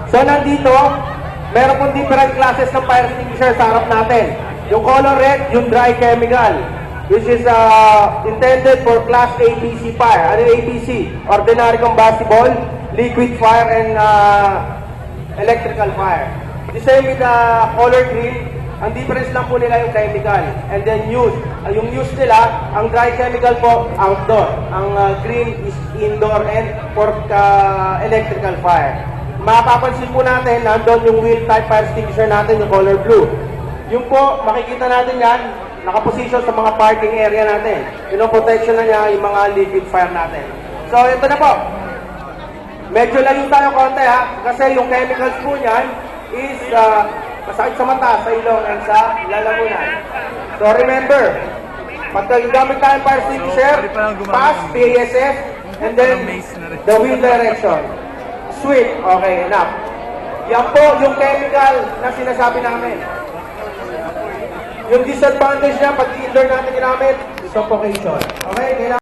So nandito, meron pong different classes ng fire extinguisher sa harap natin. Yung color red, yung dry chemical, which is intended for class ABC fire. Ano yung ABC? Ordinary combustible, liquid fire, and electrical fire. The same with the color green, ang difference lang po nila yung chemical. And then use. Yung use nila, ang dry chemical po, outdoor. Ang green is indoor and for electrical fire. Mapapansin po natin, nandun yung wheel type fire extinguisher natin, yung color blue. Yung po, makikita natin yan, nakaposition sa mga parking area natin. Yung protection na niya, yung mga liquid fire natin. So, ito na po. Medyo layo tayo konti ha, kasi yung chemicals po niyan is masakit sa mata, sa ilong, and sa lalamunan. So, remember, pag gamit tayo fire extinguisher, pass, PASF, and then the wheel direction. Sweep. Okay, enough. Yan po yung chemical na sinasabi namin. Yung disadvantage niya, pag indoor natin ginamit, suffocation. Okay, kailangan